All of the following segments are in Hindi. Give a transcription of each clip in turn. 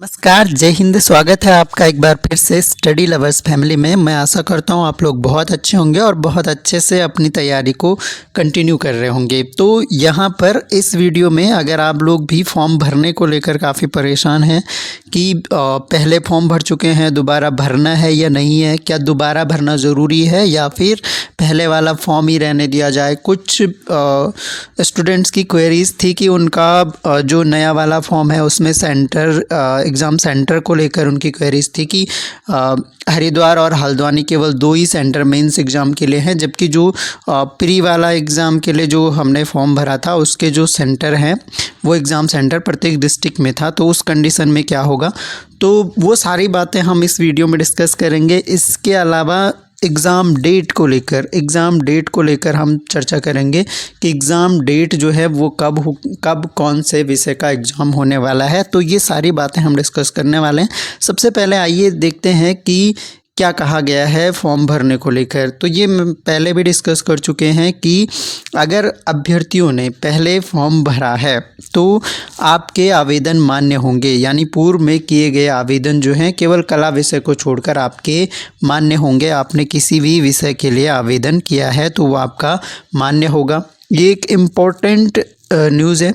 नमस्कार, जय हिंद। स्वागत है आपका एक बार फिर से स्टडी लवर्स फैमिली में। मैं आशा करता हूँ आप लोग बहुत अच्छे होंगे और बहुत अच्छे से अपनी तैयारी को कंटिन्यू कर रहे होंगे। तो यहाँ पर इस वीडियो में अगर आप लोग भी फॉर्म भरने को लेकर काफ़ी परेशान हैं कि पहले फॉर्म भर चुके हैं, दोबारा भरना है या नहीं है, क्या दोबारा भरना ज़रूरी है या फिर पहले वाला फॉर्म ही रहने दिया जाए। कुछ स्टूडेंट्स की क्वेरीज़ थी कि उनका जो नया वाला फॉर्म है उसमें एग्ज़ाम सेंटर को लेकर उनकी क्वेरीज थी कि हरिद्वार और हल्द्वानी केवल 2 ही सेंटर मेंस एग्ज़ाम के लिए हैं, जबकि जो प्री वाला एग्ज़ाम के लिए जो हमने फॉर्म भरा था उसके जो सेंटर हैं वो एग्ज़ाम सेंटर प्रत्येक डिस्ट्रिक्ट में था। तो उस कंडीशन में क्या होगा, तो वो सारी बातें हम इस वीडियो में डिस्कस करेंगे। इसके अलावा एग्ज़ाम डेट को लेकर हम चर्चा करेंगे कि एग्ज़ाम डेट जो है वो कब कौन से विषय का एग्ज़ाम होने वाला है। तो ये सारी बातें हम डिस्कस करने वाले हैं। सबसे पहले आइए देखते हैं कि क्या कहा गया है फॉर्म भरने को लेकर। तो ये पहले भी डिस्कस कर चुके हैं कि अगर अभ्यर्थियों ने पहले फॉर्म भरा है तो आपके आवेदन मान्य होंगे, यानी पूर्व में किए गए आवेदन जो हैं केवल कला विषय को छोड़कर आपके मान्य होंगे। आपने किसी भी विषय के लिए आवेदन किया है तो वो आपका मान्य होगा। ये एक इम्पोर्टेंट न्यूज़ है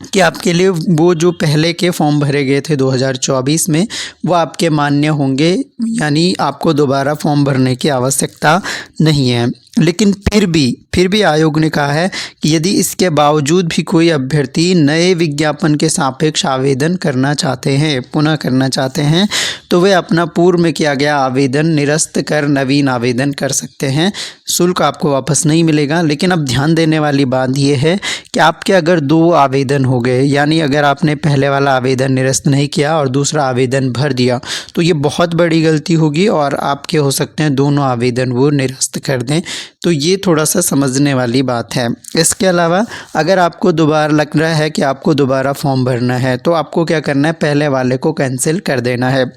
कि आपके लिए वो जो पहले के फॉर्म भरे गए थे 2024 में वो आपके मान्य होंगे, यानी आपको दोबारा फॉर्म भरने की आवश्यकता नहीं है। लेकिन फिर भी आयोग ने कहा है कि यदि इसके बावजूद भी कोई अभ्यर्थी नए विज्ञापन के सापेक्ष आवेदन पुनः करना चाहते हैं तो वे अपना पूर्व में किया गया आवेदन निरस्त कर नवीन आवेदन कर सकते हैं। शुल्क आपको वापस नहीं मिलेगा। लेकिन अब ध्यान देने वाली बात यह है कि आपके अगर 2 आवेदन हो गए, यानी अगर आपने पहले वाला आवेदन निरस्त नहीं किया और दूसरा आवेदन भर दिया तो ये बहुत बड़ी गलती होगी और आपके हो सकते हैं दोनों आवेदन वो निरस्त कर दें। तो ये थोड़ा सा समझने वाली बात है। इसके अलावा अगर आपको दोबारा लग रहा है कि आपको दोबारा फॉर्म भरना है तो आपको क्या करना है, पहले वाले को कैंसिल कर देना है।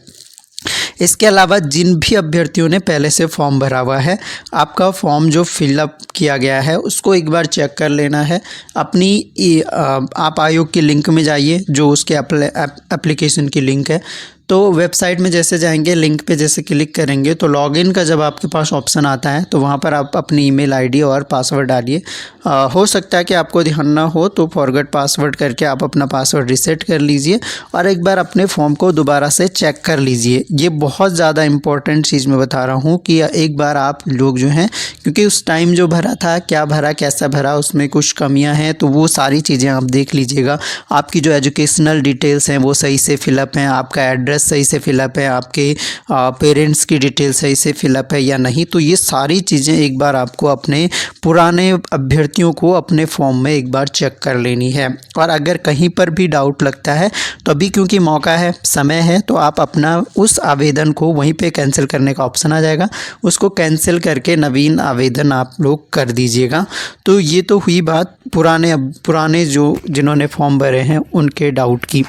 इसके अलावा जिन भी अभ्यर्थियों ने पहले से फॉर्म भरा हुआ है, आपका फॉर्म जो फिलअप किया गया है उसको एक बार चेक कर लेना है। आप आयोग के लिंक में जाइए, जो उसके एप्लीकेशन की लिंक है। तो वेबसाइट में जैसे जाएंगे, लिंक पे जैसे क्लिक करेंगे तो लॉगिन का जब आपके पास ऑप्शन आता है तो वहाँ पर आप अपनी ईमेल आईडी और पासवर्ड डालिए। हो सकता है कि आपको ध्यान ना हो तो फॉरगेट पासवर्ड करके आप अपना पासवर्ड रिसेट कर लीजिए और एक बार अपने फॉर्म को दोबारा से चेक कर लीजिए। ये बहुत ज़्यादा इम्पोर्टेंट चीज़ मैं बता रहा हूँ कि एक बार आप लोग जो हैं, क्योंकि उस टाइम जो भरा था, क्या भरा, कैसा भरा, उसमें कुछ कमियाँ हैं तो वो सारी चीज़ें आप देख लीजिएगा। आपकी जो एजुकेशनल डिटेल्स हैं वो सही से फिलअप हैं, आपका एड्रेस सही से फिलअप है, आपके पेरेंट्स की डिटेल सही से फिलअप है या नहीं। तो ये सारी चीज़ें एक बार आपको अपने पुराने अभ्यर्थियों को अपने फॉर्म में एक बार चेक कर लेनी है। और अगर कहीं पर भी डाउट लगता है तो अभी क्योंकि मौका है, समय है, तो आप अपना उस आवेदन को वहीं पे कैंसिल करने का ऑप्शन आ जाएगा, उसको कैंसिल करके नवीन आवेदन आप लोग कर दीजिएगा। तो ये तो हुई बात पुराने जिन्होंने फॉर्म भरे हैं उनके डाउट की।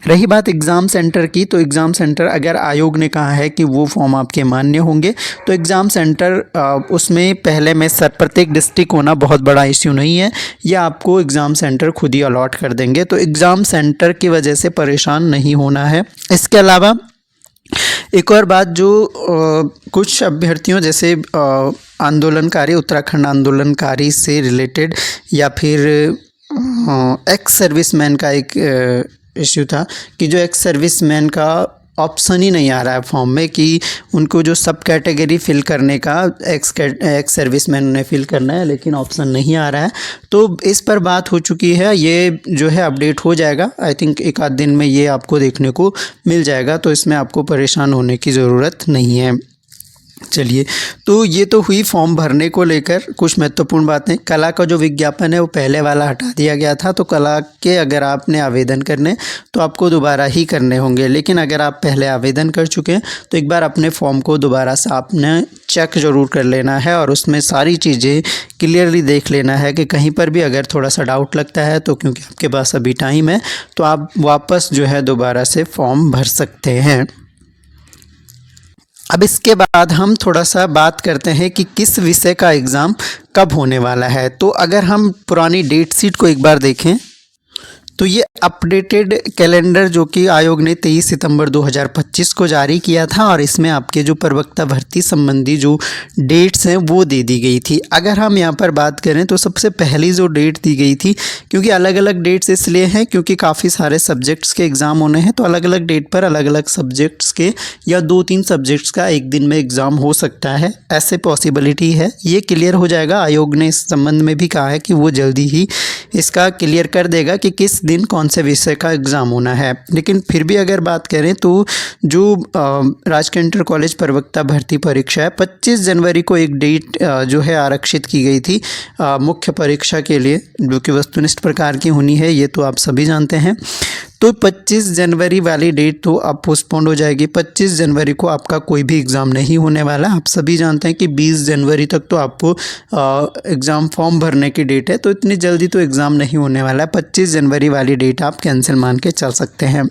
रही बात एग्ज़ाम सेंटर की, तो एग्ज़ाम सेंटर अगर आयोग ने कहा है कि वो फॉर्म आपके मान्य होंगे तो एग्ज़ाम सेंटर उसमें पहले में प्रत्येक डिस्ट्रिक्ट होना बहुत बड़ा इश्यू नहीं है, या आपको एग्ज़ाम सेंटर खुद ही अलॉट कर देंगे। तो एग्ज़ाम सेंटर की वजह से परेशान नहीं होना है। इसके अलावा एक और बात, जो कुछ अभ्यर्थियों जैसे उत्तराखंड आंदोलनकारी से रिलेटेड या फिर एक्स सर्विसमैन का एक इश्यू था कि जो एक्स सर्विसमैन का ऑप्शन ही नहीं आ रहा है फॉर्म में कि उनको जो सब कैटेगरी फिल करने का एक्स सर्विसमैन ने फिल करना है, लेकिन ऑप्शन नहीं आ रहा है। तो इस पर बात हो चुकी है, ये जो है अपडेट हो जाएगा। आई थिंक एक आध दिन में ये आपको देखने को मिल जाएगा, तो इसमें आपको परेशान होने की ज़रूरत नहीं है। चलिए, तो ये तो हुई फॉर्म भरने को लेकर कुछ महत्वपूर्ण बातें। कला का जो विज्ञापन है वो पहले वाला हटा दिया गया था, तो कला के अगर आपने आवेदन करने तो आपको दोबारा ही करने होंगे। लेकिन अगर आप पहले आवेदन कर चुके हैं तो एक बार अपने फॉर्म को दोबारा से आपने चेक ज़रूर कर लेना है और उसमें सारी चीज़ें क्लियरली देख लेना है कि कहीं पर भी अगर थोड़ा सा डाउट लगता है तो क्योंकि आपके पास अभी टाइम है तो आप वापस जो है दोबारा से फॉर्म भर सकते हैं। अब इसके बाद हम थोड़ा सा बात करते हैं कि किस विषय का एग्ज़ाम कब होने वाला है। तो अगर हम पुरानी डेट शीट को एक बार देखें तो ये अपडेटेड कैलेंडर जो कि आयोग ने 23 सितंबर 2025 को जारी किया था और इसमें आपके जो प्रवक्ता भर्ती संबंधी जो डेट्स हैं वो दे दी गई थी। अगर हम यहाँ पर बात करें तो सबसे पहली जो डेट दी गई थी, क्योंकि अलग अलग डेट्स इसलिए हैं क्योंकि काफ़ी सारे सब्जेक्ट्स के एग्ज़ाम होने हैं, तो अलग अलग डेट पर अलग अलग सब्जेक्ट्स के या 2-3 सब्जेक्ट्स का एक दिन में एग्ज़ाम हो सकता है, ऐसे पॉसिबिलिटी है। ये क्लियर हो जाएगा। आयोग ने इस संबंध में भी कहा है कि वो जल्दी ही इसका क्लियर कर देगा कि किस दिन कौन से विषय का एग्ज़ाम होना है। लेकिन फिर भी अगर बात करें तो जो राजकीय इंटर कॉलेज प्रवक्ता भर्ती परीक्षा है, 25 जनवरी को एक डेट जो है आरक्षित की गई थी मुख्य परीक्षा के लिए, जो कि वस्तुनिष्ठ प्रकार की होनी है, ये तो आप सभी जानते हैं। तो 25 जनवरी वाली डेट तो अब पोस्टपोन्ड हो जाएगी। 25 जनवरी को आपका कोई भी एग्ज़ाम नहीं होने वाला। आप सभी जानते हैं कि 20 जनवरी तक तो आपको एग्ज़ाम फॉर्म भरने की डेट है, तो इतनी जल्दी तो एग्ज़ाम नहीं होने वाला है। 25 जनवरी वाली डेट आप कैंसिल मान के चल सकते हैं।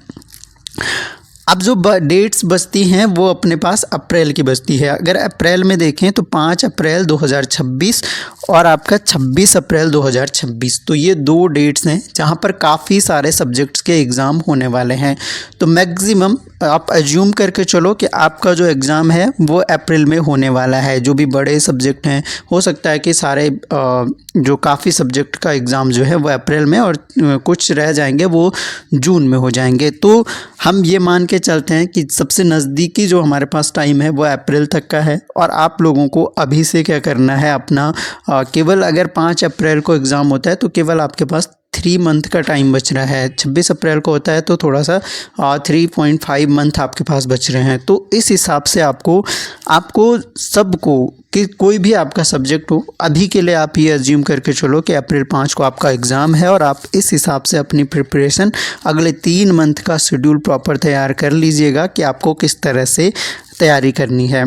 अब जो डेट्स बचती हैं वो अपने पास अप्रैल की बचती है। अगर अप्रैल में देखें तो 5 अप्रैल 2026 और आपका 26 अप्रैल 2026, तो ये 2 डेट्स हैं जहाँ पर काफ़ी सारे सब्जेक्ट्स के एग्ज़ाम होने वाले हैं। तो मैक्सिमम आप एज्यूम करके चलो कि आपका जो एग्ज़ाम है वो अप्रैल में होने वाला है। जो भी बड़े सब्जेक्ट हैं, हो सकता है कि सारे जो काफ़ी सब्जेक्ट का एग्ज़ाम जो है वो अप्रैल में और कुछ रह जाएंगे वो जून में हो जाएंगे। तो हम ये मान के चलते हैं कि सबसे नज़दीकी जो हमारे पास टाइम है वो अप्रैल तक का है। और आप लोगों को अभी से क्या करना है, अपना केवल अगर 5 अप्रैल को एग्ज़ाम होता है तो केवल आपके पास 3 मंथ का टाइम बच रहा है। 26 अप्रैल को होता है तो थोड़ा सा 3.5 मंथ आपके पास बच रहे हैं। तो इस हिसाब से आपको सबको कि कोई भी आपका सब्जेक्ट हो, अभी के लिए आप ये अज्यूम करके चलो कि अप्रैल 5 को आपका एग्ज़ाम है और आप इस हिसाब से अपनी प्रिपरेशन अगले 3 मंथ का शेड्यूल प्रॉपर तैयार कर लीजिएगा कि आपको किस तरह से तैयारी करनी है।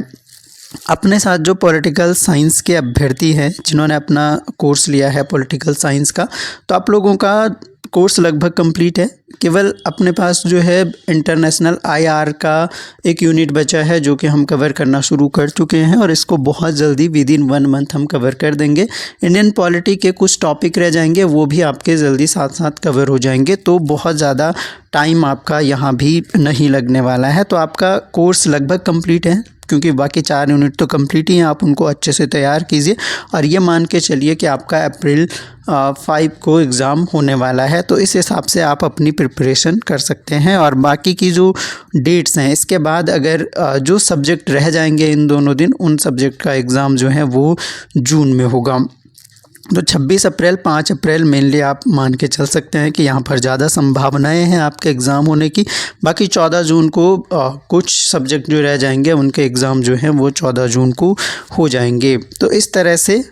अपने साथ जो पॉलिटिकल साइंस के अभ्यर्थी हैं जिन्होंने अपना कोर्स लिया है पॉलिटिकल साइंस का, तो आप लोगों का कोर्स लगभग कंप्लीट है। केवल अपने पास जो है इंटरनेशनल आईआर का एक यूनिट बचा है जो कि हम कवर करना शुरू कर चुके हैं और इसको बहुत जल्दी विदिन 1 मंथ हम कवर कर देंगे। इंडियन पॉलिटी के कुछ टॉपिक रह जाएंगे, वो भी आपके जल्दी साथ साथ कवर हो जाएंगे। तो बहुत ज़्यादा टाइम आपका यहाँ भी नहीं लगने वाला है। तो आपका कोर्स लगभग कंप्लीट है क्योंकि बाकी 4 यूनिट तो कंप्लीट ही हैं। आप उनको अच्छे से तैयार कीजिए और ये मान के चलिए कि आपका अप्रैल 5 को एग्ज़ाम होने वाला है। तो इस हिसाब से आप अपनी प्रिपरेशन कर सकते हैं। और बाकी की जो डेट्स हैं इसके बाद अगर जो सब्जेक्ट रह जाएंगे इन दोनों दिन, उन सब्जेक्ट का एग्ज़ाम जो है वो जून में होगा। तो 26 अप्रैल 5 अप्रैल मेनली आप मान के चल सकते हैं कि यहाँ पर ज़्यादा संभावनाएं हैं आपके एग्ज़ाम होने की। बाकी 14 जून को कुछ सब्जेक्ट जो रह जाएंगे उनके एग्ज़ाम जो हैं वो 14 जून को हो जाएंगे। तो इस तरह से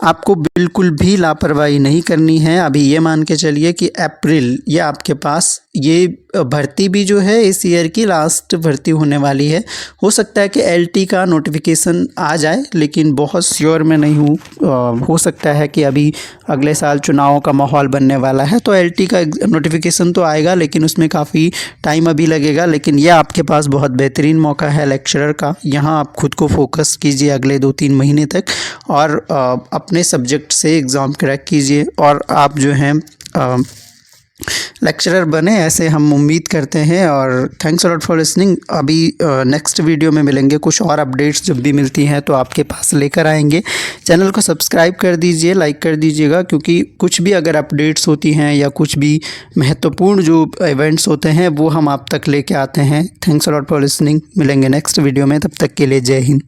आपको बिल्कुल भी लापरवाही नहीं करनी है। अभी ये मान के चलिए कि अप्रैल ये आपके पास ये भर्ती भी जो है इस ईयर की लास्ट भर्ती होने वाली है। हो सकता है कि एलटी का नोटिफिकेशन आ जाए, लेकिन बहुत श्योर मैं नहीं हूँ। हो सकता है कि अभी अगले साल चुनाव का माहौल बनने वाला है तो एलटी का नोटिफिकेशन तो आएगा, लेकिन उसमें काफ़ी टाइम अभी लगेगा। लेकिन यह आपके पास बहुत बेहतरीन मौका है लेक्चरर का। यहाँ आप खुद को फोकस कीजिए अगले 2-3 महीने तक और अपने सब्जेक्ट से एग्ज़ाम क्रैक कीजिए और आप जो हैं लेक्चरर बने, ऐसे हम उम्मीद करते हैं। और थैंक्स अलॉट फॉर लिसनिंग। अभी नेक्स्ट वीडियो में मिलेंगे। कुछ और अपडेट्स जब भी मिलती हैं तो आपके पास लेकर आएंगे। चैनल को सब्सक्राइब कर दीजिए, लाइक कर दीजिएगा, क्योंकि कुछ भी अगर अपडेट्स होती हैं या कुछ भी महत्वपूर्ण जो इवेंट्स होते हैं वो हम आप तक लेके आते हैं। Thanks a lot for listening. मिलेंगे नेक्स्ट वीडियो में, तब तक के लिए जय हिंद।